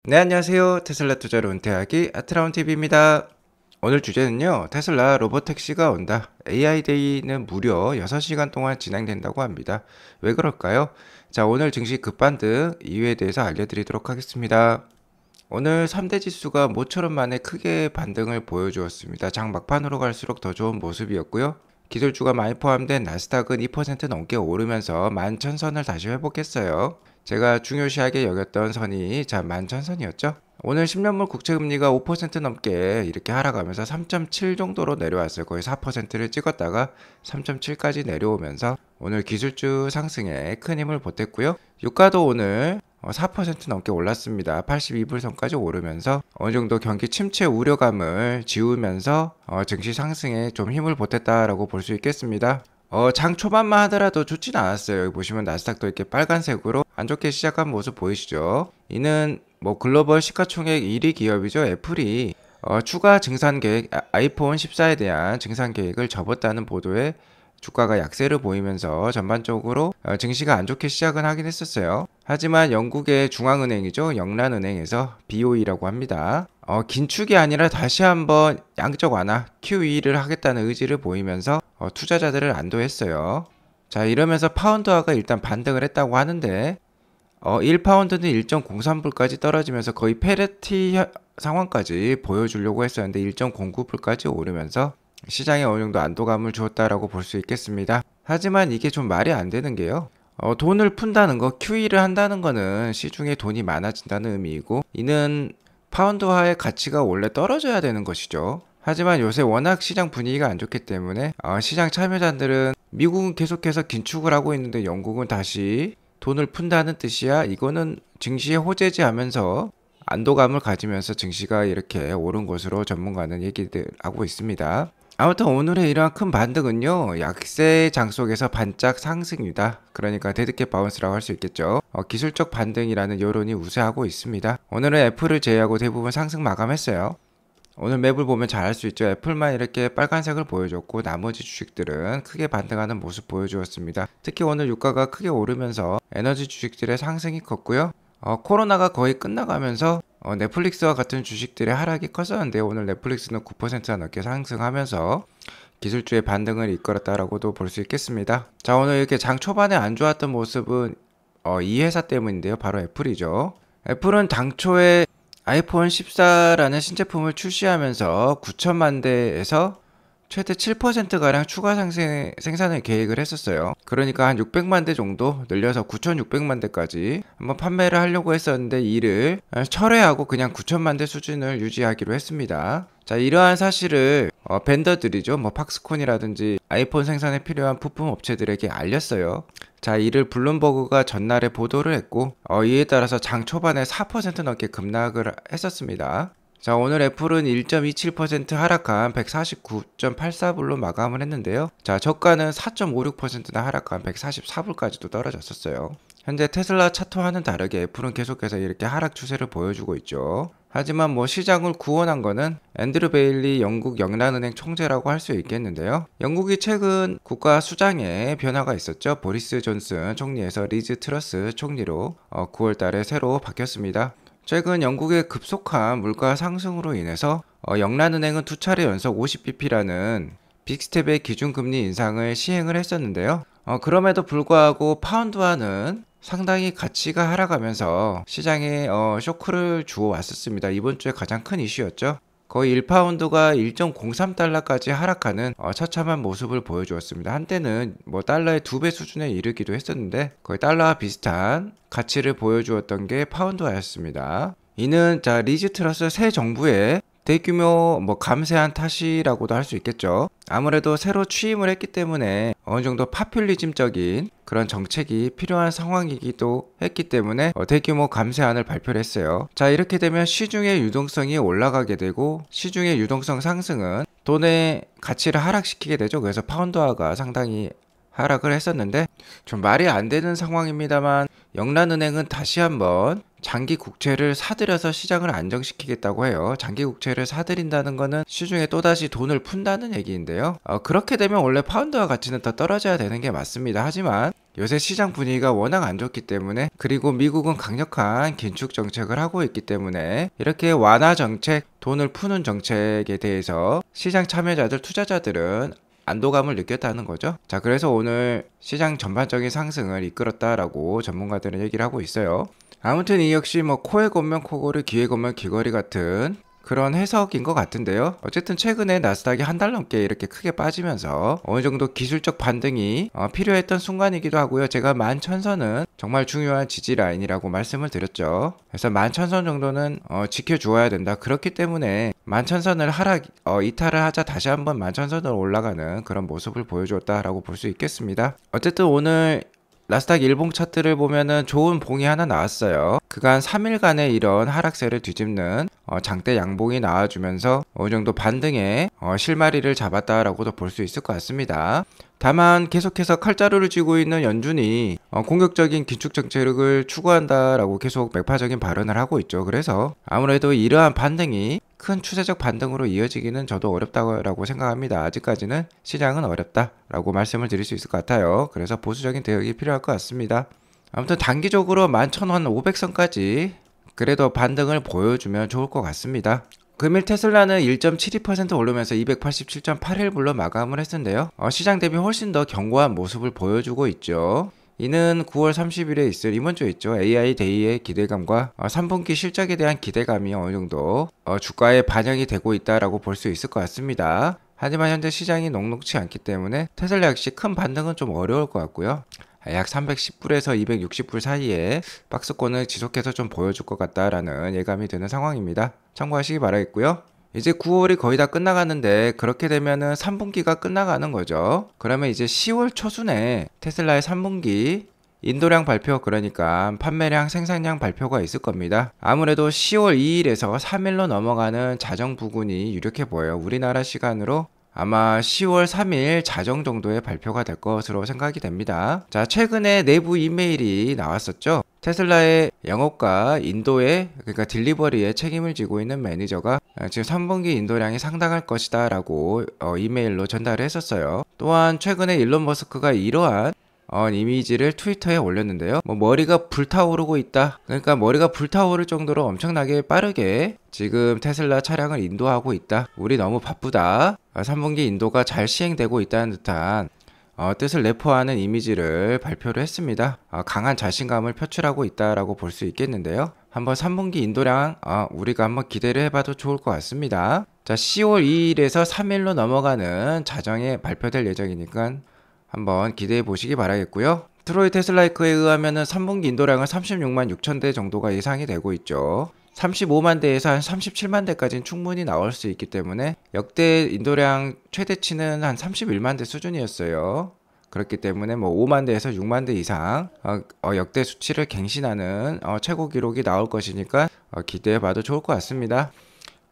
네, 안녕하세요. 테슬라 투자로 은퇴하기 아트라운TV입니다. 오늘 주제는요, 테슬라 로보택시가 온다. AI데이는 무려 6시간 동안 진행된다고 합니다. 왜 그럴까요? 자, 오늘 증시 급반등 이유에 대해서 알려드리도록 하겠습니다. 오늘 3대 지수가 모처럼 만에 크게 반등을 보여주었습니다. 장 막판으로 갈수록 더 좋은 모습이었고요. 기술주가 많이 포함된 나스닥은 2% 넘게 오르면서 11,000선을 다시 회복했어요. 제가 중요시하게 여겼던 선이 11,000선이었죠. 오늘 10년물 국채금리가 5% 넘게 이렇게 하락하면서 3.7 정도로 내려왔어요. 거의 4%를 찍었다가 3.7까지 내려오면서 오늘 기술주 상승에 큰 힘을 보탰고요. 유가도 오늘 4% 넘게 올랐습니다. 82불선까지 오르면서 어느 정도 경기 침체 우려감을 지우면서 증시 상승에 좀 힘을 보탰다라고 볼 수 있겠습니다. 장 초반만 하더라도 좋진 않았어요. 여기 보시면 나스닥도 이렇게 빨간색으로 안 좋게 시작한 모습 보이시죠? 이는 글로벌 시가총액 1위 기업이죠. 애플이 추가 증산 계획, 아이폰 14에 대한 증산 계획을 접었다는 보도에 주가가 약세를 보이면서 전반적으로 증시가 안 좋게 시작은 하긴 했었어요. 하지만 영국의 중앙은행이죠. 영란은행에서 BOE라고 합니다. 긴축이 아니라 다시 한번 양적 완화 QE를 하겠다는 의지를 보이면서 투자자들을 안도했어요. 자, 이러면서 파운드화가 일단 반등을 했다고 하는데 1파운드는 1.03불까지 떨어지면서 거의 페리티 상황까지 보여주려고 했었는데 1.09불까지 오르면서 시장에 어느 정도 안도감을 주었다라고 볼 수 있겠습니다. 하지만 이게 좀 말이 안 되는 게요. 돈을 푼다는 거, QE를 한다는 거는 시중에 돈이 많아진다는 의미이고, 이는 파운드화의 가치가 원래 떨어져야 되는 것이죠. 하지만 요새 워낙 시장 분위기가 안 좋기 때문에 시장 참여자들은 미국은 계속해서 긴축을 하고 있는데 영국은 다시 돈을 푼다는 뜻이야. 이거는 증시에 호재지 하면서 안도감을 가지면서 증시가 이렇게 오른 것으로 전문가는 얘기들 하고 있습니다. 아무튼 오늘의 이러한 큰 반등은요, 약세장 속에서 반짝 상승이다. 그러니까 데드캣 바운스라고 할 수 있겠죠. 기술적 반등이라는 여론이 우세하고 있습니다. 오늘은 애플을 제외하고 대부분 상승 마감했어요. 오늘 맵을 보면 잘 알 수 있죠. 애플만 이렇게 빨간색을 보여줬고 나머지 주식들은 크게 반등하는 모습 보여주었습니다. 특히 오늘 유가가 크게 오르면서 에너지 주식들의 상승이 컸고요. 코로나가 거의 끝나가면서 넷플릭스와 같은 주식들의 하락이 컸었는데 오늘 넷플릭스는 9%나 넘게 상승하면서 기술주의 반등을 이끌었다라고도 볼 수 있겠습니다. 자, 오늘 이렇게 장 초반에 안 좋았던 모습은 이 회사 때문인데요. 바로 애플이죠. 애플은 당초에 아이폰 14라는 신제품을 출시하면서 9천만 대에서 최대 7%가량 추가 생산을 계획을 했었어요. 그러니까 한 600만 대 정도 늘려서 9,600만 대까지 한번 판매를 하려고 했었는데 이를 철회하고 그냥 9천만 대 수준을 유지하기로 했습니다. 자, 이러한 사실을 벤더들이죠. 팍스콘이라든지 아이폰 생산에 필요한 부품 업체들에게 알렸어요. 자, 이를 블룸버그가 전날에 보도를 했고 이에 따라서 장 초반에 4% 넘게 급락을 했었습니다. 자, 오늘 애플은 1.27% 하락한 149.84불로 마감을 했는데요. 자, 저가는 4.56%나 하락한 144불까지도 떨어졌었어요. 현재 테슬라 차트와는 다르게 애플은 계속해서 이렇게 하락 추세를 보여주고 있죠. 하지만 시장을 구원한 거는 앤드류 베일리 영국 영란은행 총재라고 할 수 있겠는데요. 영국이 최근 국가 수장에 변화가 있었죠. 보리스 존슨 총리에서 리즈 트러스 총리로 9월 달에 새로 바뀌었습니다. 최근 영국의 급속한 물가 상승으로 인해서 영란은행은 두 차례 연속 50bp라는 빅스텝의 기준금리 인상을 시행을 했었는데요. 그럼에도 불구하고 파운드화는 상당히 가치가 하락하면서 시장에 쇼크를 주어 왔었습니다. 이번 주에 가장 큰 이슈였죠. 거의 1파운드가 1.03달러까지 하락하는 처참한 모습을 보여주었습니다. 한때는 달러의 2배 수준에 이르기도 했었는데 거의 달러와 비슷한 가치를 보여주었던 게 파운드화였습니다. 이는 리즈 트러스 새 정부의 대규모 감세한 탓이라고도 할 수 있겠죠. 아무래도 새로 취임을 했기 때문에 어느 정도 파퓰리즘적인 그런 정책이 필요한 상황이기도 했기 때문에 대규모 감세안을 발표를 했어요. 자, 이렇게 되면 시중의 유동성이 올라가게 되고 시중의 유동성 상승은 돈의 가치를 하락시키게 되죠. 그래서 파운드화가 상당히 하락을 했었는데 좀 말이 안 되는 상황입니다만 영란은행은 다시 한번 장기 국채를 사들여서 시장을 안정시키겠다고 해요. 장기 국채를 사들인다는 거는 시중에 또다시 돈을 푼다는 얘기인데요. 그렇게 되면 원래 파운드와 가치는 더 떨어져야 되는 게 맞습니다. 하지만 요새 시장 분위기가 워낙 안 좋기 때문에, 그리고 미국은 강력한 긴축 정책을 하고 있기 때문에 이렇게 완화 정책, 돈을 푸는 정책에 대해서 시장 참여자들, 투자자들은 안도감을 느꼈다는 거죠. 자, 그래서 오늘 시장 전반적인 상승을 이끌었다라고 전문가들은 얘기를 하고 있어요. 아무튼 이 역시 뭐 코에 걸면 코걸이, 귀에 걸면 귀걸이 같은 그런 해석인 것 같은데요. 어쨌든 최근에 나스닥이 한 달 넘게 이렇게 크게 빠지면서 어느 정도 기술적 반등이 필요했던 순간이기도 하고요. 제가 11,000선은 정말 중요한 지지 라인이라고 말씀을 드렸죠. 그래서 11,000선 정도는 지켜주어야 된다. 그렇기 때문에 11,000선을 이탈을 하자 다시 한번 11,000선으로 올라가는 그런 모습을 보여줬다라고 볼 수 있겠습니다. 어쨌든 오늘 나스닥 일봉 차트를 보면은 좋은 봉이 하나 나왔어요. 그간 3일간의 이런 하락세를 뒤집는 장대 양봉이 나와주면서 어느 정도 반등에 실마리를 잡았다라고도 볼 수 있을 것 같습니다. 다만 계속해서 칼자루를 쥐고 있는 연준이 공격적인 긴축 정책을 추구한다라고 계속 매파적인 발언을 하고 있죠. 그래서 아무래도 이러한 반등이 큰 추세적 반등으로 이어지기는 저도 어렵다고 생각합니다. 아직까지는 시장은 어렵다라고 말씀을 드릴 수 있을 것 같아요. 그래서 보수적인 대응이 필요할 것 같습니다. 아무튼 단기적으로 11,500선까지 그래도 반등을 보여주면 좋을 것 같습니다. 금일 테슬라는 1.72% 오르면서 287.81불로 마감을 했는데요. 시장 대비 훨씬 더 견고한 모습을 보여주고 있죠. 이는 9월 30일에 있을 이번 주에 있죠. AI 데이의 기대감과 3분기 실적에 대한 기대감이 어느 정도 주가에 반영이 되고 있다라고 볼 수 있을 것 같습니다. 하지만 현재 시장이 녹록치 않기 때문에 테슬라 역시 큰 반등은 좀 어려울 것 같고요. 약 310불에서 260불 사이에 박스권을 지속해서 좀 보여줄 것 같다라는 예감이 드는 상황입니다. 참고하시기 바라겠고요. 이제 9월이 거의 다 끝나가는데 그렇게 되면은 3분기가 끝나가는 거죠. 그러면 이제 10월 초순에 테슬라의 3분기 인도량 발표, 그러니까 판매량, 생산량 발표가 있을 겁니다. 아무래도 10월 2일에서 3일로 넘어가는 자정 부근이 유력해 보여요. 우리나라 시간으로 아마 10월 3일 자정 정도의 발표가 될 것으로 생각이 됩니다. 자, 최근에 내부 이메일이 나왔었죠. 테슬라의 영업과 인도의, 그러니까 딜리버리에 책임을 지고 있는 매니저가 지금 3분기 인도량이 상당할 것이다 라고 이메일로 전달을 했었어요. 또한 최근에 일론 머스크가 이러한 이미지를 트위터에 올렸는데요. 머리가 불타오르고 있다. 그러니까 머리가 불타오를 정도로 엄청나게 빠르게 지금 테슬라 차량을 인도하고 있다. 우리 너무 바쁘다. 3분기 인도가 잘 시행되고 있다는 듯한 뜻을 내포하는 이미지를 발표를 했습니다. 강한 자신감을 표출하고 있다라고 볼 수 있겠는데요. 한번 3분기 인도량 우리가 한번 기대를 해봐도 좋을 것 같습니다. 자, 10월 2일에서 3일로 넘어가는 자정에 발표될 예정이니까 한번 기대해 보시기 바라겠고요. 트로이 테슬라이크에 의하면은 3분기 인도량은 36만 6천 대 정도가 예상이 되고 있죠. 35만 대에서 한 37만 대까지는 충분히 나올 수 있기 때문에 역대 인도량 최대치는 한 31만 대 수준이었어요. 그렇기 때문에 5만 대에서 6만 대 이상 역대 수치를 갱신하는 최고 기록이 나올 것이니까 기대해 봐도 좋을 것 같습니다.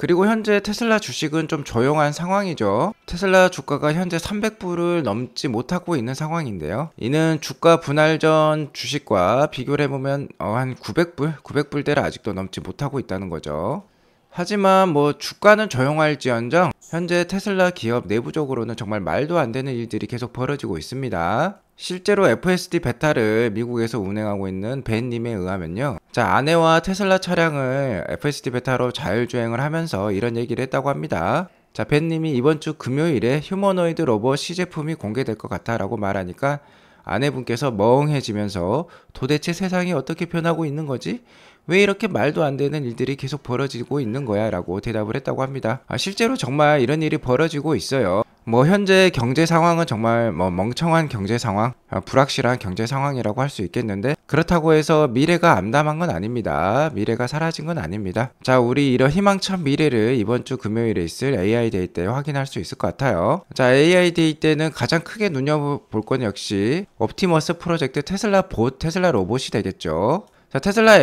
그리고 현재 테슬라 주식은 좀 조용한 상황이죠. 테슬라 주가가 현재 300불을 넘지 못하고 있는 상황인데요. 이는 주가 분할 전 주식과 비교를 해보면 한 900불대를 아직도 넘지 못하고 있다는 거죠. 하지만 주가는 조용할지언정 현재 테슬라 기업 내부적으로는 정말 말도 안 되는 일들이 계속 벌어지고 있습니다. 실제로 FSD 베타를 미국에서 운행하고 있는 벤님에 의하면요. 자, 아내와 테슬라 차량을 FSD 베타로 자율주행을 하면서 이런 얘기를 했다고 합니다. 자, 벤님이 이번 주 금요일에 휴머노이드 로봇 시제품이 공개될 것 같아 라고 말하니까 아내분께서 멍해지면서 도대체 세상이 어떻게 변하고 있는 거지? 왜 이렇게 말도 안 되는 일들이 계속 벌어지고 있는 거야? 라고 대답을 했다고 합니다. 실제로 정말 이런 일이 벌어지고 있어요. 현재 경제 상황은 정말 멍청한 경제 상황, 불확실한 경제 상황이라고 할 수 있겠는데, 그렇다고 해서 미래가 암담한 건 아닙니다. 미래가 사라진 건 아닙니다. 자, 우리 이런 희망찬 미래를 이번 주 금요일에 있을 AI 데이 때 확인할 수 있을 것 같아요. 자, AI 데이 때는 가장 크게 눈여볼 건 역시 옵티머스 프로젝트 테슬라 테슬라 로봇이 되겠죠. 자, 테슬라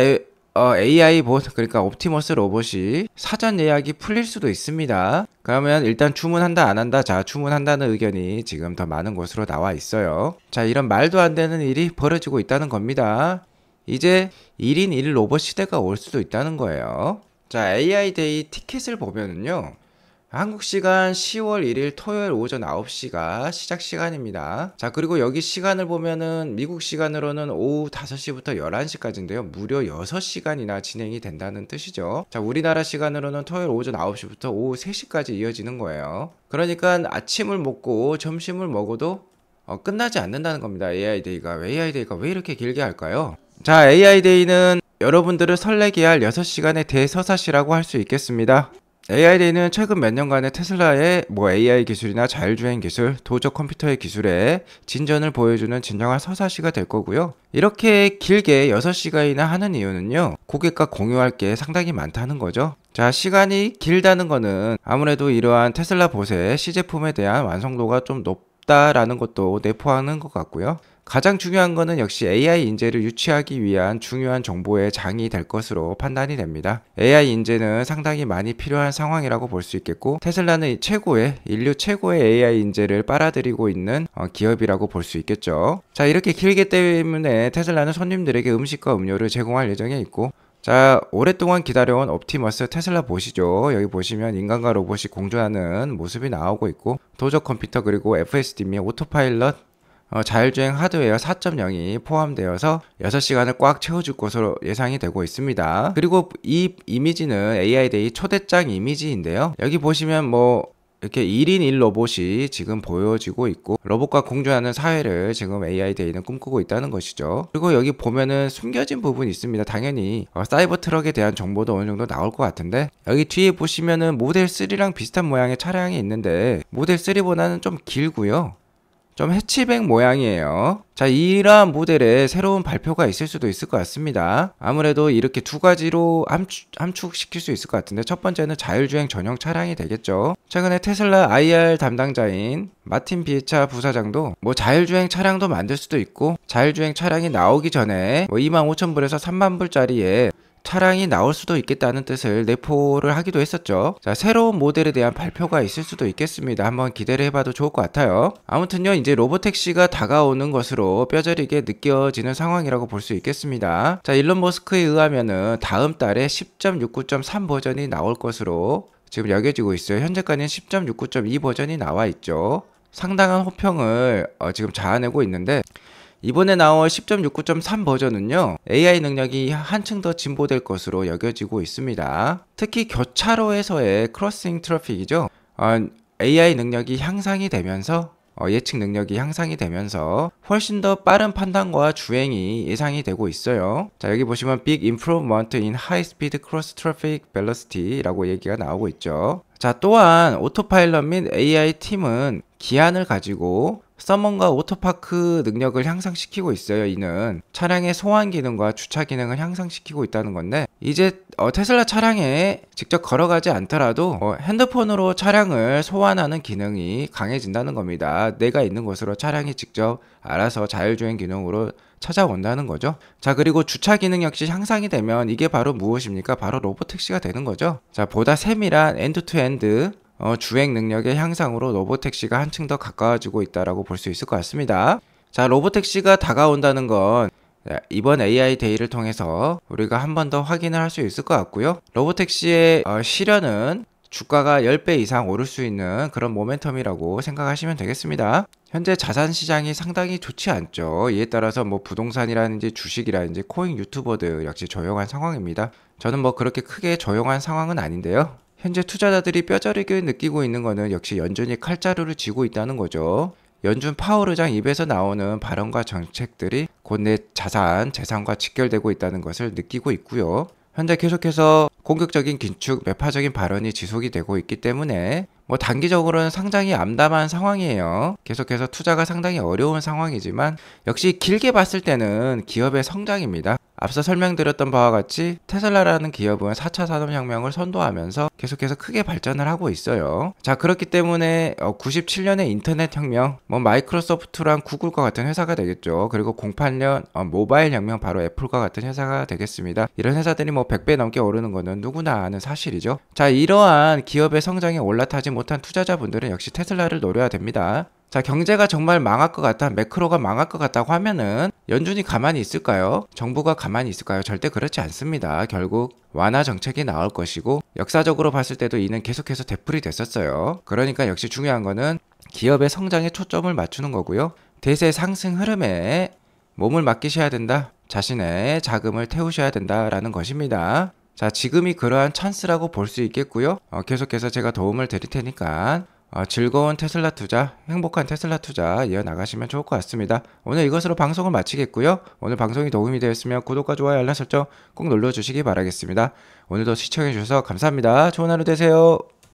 AI 봇, 그러니까 옵티머스 로봇이 사전 예약이 풀릴 수도 있습니다. 그러면 일단 주문한다 안 한다? 자, 주문한다는 의견이 지금 더 많은 것으로 나와 있어요. 자, 이런 말도 안 되는 일이 벌어지고 있다는 겁니다. 이제 1인 1 로봇 시대가 올 수도 있다는 거예요. 자, AI 데이 티켓을 보면은요, 한국 시간 10월 1일 토요일 오전 9시가 시작 시간입니다. 자, 그리고 여기 시간을 보면은 미국 시간으로는 오후 5시부터 11시까지인데요. 무려 6시간이나 진행이 된다는 뜻이죠. 자, 우리나라 시간으로는 토요일 오전 9시부터 오후 3시까지 이어지는 거예요. 그러니까 아침을 먹고 점심을 먹어도 끝나지 않는다는 겁니다. AI데이가. AI데이가 왜 이렇게 길게 할까요? 자, AI데이는 여러분들을 설레게 할 6시간의 대서사시라고 할 수 있겠습니다. AI데이는 최근 몇 년간의 테슬라의 AI 기술이나 자율주행 기술, 도적 컴퓨터의 기술에 진전을 보여주는 진정한 서사시가 될 거고요. 이렇게 길게 6시간이나 하는 이유는요, 고객과 공유할 게 상당히 많다는 거죠. 자, 시간이 길다는 거는 아무래도 이러한 테슬라 봇의 시제품에 대한 완성도가 좀 높다라는 것도 내포하는 것 같고요. 가장 중요한 거는 역시 AI 인재를 유치하기 위한 중요한 정보의 장이 될 것으로 판단이 됩니다. AI 인재는 상당히 많이 필요한 상황이라고 볼 수 있겠고, 테슬라는 인류 최고의 AI 인재를 빨아들이고 있는 기업이라고 볼 수 있겠죠. 자, 이렇게 길기 때문에 테슬라는 손님들에게 음식과 음료를 제공할 예정에 있고, 자, 오랫동안 기다려온 옵티머스 테슬라 봇이죠. 여기 보시면 인간과 로봇이 공존하는 모습이 나오고 있고, 도적 컴퓨터 그리고 FSD 및 오토파일럿 자율주행 하드웨어 4.0이 포함되어서 6시간을 꽉 채워줄 것으로 예상이 되고 있습니다. 그리고 이 이미지는 AI데이 초대장 이미지인데요. 여기 보시면 이렇게 1인 1 로봇이 지금 보여지고 있고, 로봇과 공존하는 사회를 지금 AI데이는 꿈꾸고 있다는 것이죠. 그리고 여기 보면은 숨겨진 부분이 있습니다. 당연히 사이버 트럭에 대한 정보도 어느 정도 나올 것 같은데, 여기 뒤에 보시면은 모델 3랑 비슷한 모양의 차량이 있는데 모델 3보다는 좀 길고요, 좀 해치백 모양이에요. 자, 이러한 모델에 새로운 발표가 있을 수도 있을 것 같습니다. 아무래도 이렇게 두 가지로 함축시킬 수 있을 것 같은데, 첫 번째는 자율주행 전용 차량이 되겠죠. 최근에 테슬라 IR 담당자인 마틴 비에차 부사장도 자율주행 차량도 만들 수도 있고, 자율주행 차량이 나오기 전에 25,000불에서 30,000불짜리에 차량이 나올 수도 있겠다는 뜻을 내포를 하기도 했었죠. 자, 새로운 모델에 대한 발표가 있을 수도 있겠습니다. 한번 기대를 해봐도 좋을 것 같아요. 아무튼요, 이제 로보택시가 다가오는 것으로 뼈저리게 느껴지는 상황이라고 볼 수 있겠습니다. 자, 일론 머스크에 의하면은 다음 달에 10.69.3 버전이 나올 것으로 지금 여겨지고 있어요. 현재까지는 10.69.2 버전이 나와 있죠. 상당한 호평을 지금 자아내고 있는데, 이번에 나올 10.69.3 버전은요, AI 능력이 한층 더 진보될 것으로 여겨지고 있습니다. 특히 교차로에서의 크로싱 트래픽이죠. AI 능력이 향상이 되면서 예측 능력이 향상이 되면서 훨씬 더 빠른 판단과 주행이 예상이 되고 있어요. 자, 여기 보시면 Big Improvement in High Speed Cross Traffic Velocity라고 얘기가 나오고 있죠. 자, 또한 오토파일럿 및 AI 팀은 기한을 가지고 서먼과 오토파크 능력을 향상시키고 있어요. 이는 차량의 소환 기능과 주차 기능을 향상시키고 있다는 건데, 이제 테슬라 차량에 직접 걸어가지 않더라도 핸드폰으로 차량을 소환하는 기능이 강해진다는 겁니다. 내가 있는 곳으로 차량이 직접 알아서 자율주행 기능으로 찾아온다는 거죠. 자, 그리고 주차 기능 역시 향상이 되면 이게 바로 무엇입니까? 바로 로보택시가 되는 거죠. 자, 보다 세밀한 엔드투엔드 주행 능력의 향상으로 로보택시가 한층 더 가까워지고 있다라고 볼 수 있을 것 같습니다. 자, 로보택시가 다가온다는 건 이번 AI 데이를 통해서 우리가 한 번 더 확인을 할 수 있을 것 같고요. 로보택시의 실현은 주가가 10배 이상 오를 수 있는 그런 모멘텀이라고 생각하시면 되겠습니다. 현재 자산 시장이 상당히 좋지 않죠. 이에 따라서 부동산이라든지 주식이라든지 코인 유튜버들 역시 조용한 상황입니다. 저는 그렇게 크게 조용한 상황은 아닌데요. 현재 투자자들이 뼈저리게 느끼고 있는 거는 역시 연준이 칼자루를 쥐고 있다는 거죠. 연준 파월 의장 입에서 나오는 발언과 정책들이 곧 내 재산과 직결되고 있다는 것을 느끼고 있고요. 현재 계속해서 공격적인 긴축, 매파적인 발언이 지속이 되고 있기 때문에 단기적으로는 상당히 암담한 상황이에요. 계속해서 투자가 상당히 어려운 상황이지만 역시 길게 봤을 때는 기업의 성장입니다. 앞서 설명드렸던 바와 같이 테슬라라는 기업은 4차 산업혁명을 선도하면서 계속해서 크게 발전을 하고 있어요. 자, 그렇기 때문에 97년에 인터넷 혁명, 뭐 마이크로소프트랑 구글과 같은 회사가 되겠죠. 그리고 08년 모바일 혁명, 바로 애플과 같은 회사가 되겠습니다. 이런 회사들이 뭐 100배 넘게 오르는 거는 누구나 아는 사실이죠. 자, 이러한 기업의 성장에 올라타지 못한 투자자분들은 역시 테슬라를 노려야 됩니다. 자, 경제가 정말 망할 것 같다, 매크로가 망할 것 같다고 하면은 연준이 가만히 있을까요? 정부가 가만히 있을까요? 절대 그렇지 않습니다. 결국 완화 정책이 나올 것이고, 역사적으로 봤을 때도 이는 계속해서 되풀이 됐었어요. 그러니까 역시 중요한 거는 기업의 성장에 초점을 맞추는 거고요. 대세 상승 흐름에 몸을 맡기셔야 된다. 자신의 자금을 태우셔야 된다라는 것입니다. 자, 지금이 그러한 찬스라고 볼 수 있겠고요. 계속해서 제가 도움을 드릴 테니까 즐거운 테슬라 투자, 행복한 테슬라 투자 이어나가시면 좋을 것 같습니다. 오늘 이것으로 방송을 마치겠고요. 오늘 방송이 도움이 되었으면 구독과 좋아요, 알람 설정 꼭 눌러주시기 바라겠습니다. 오늘도 시청해주셔서 감사합니다. 좋은 하루 되세요.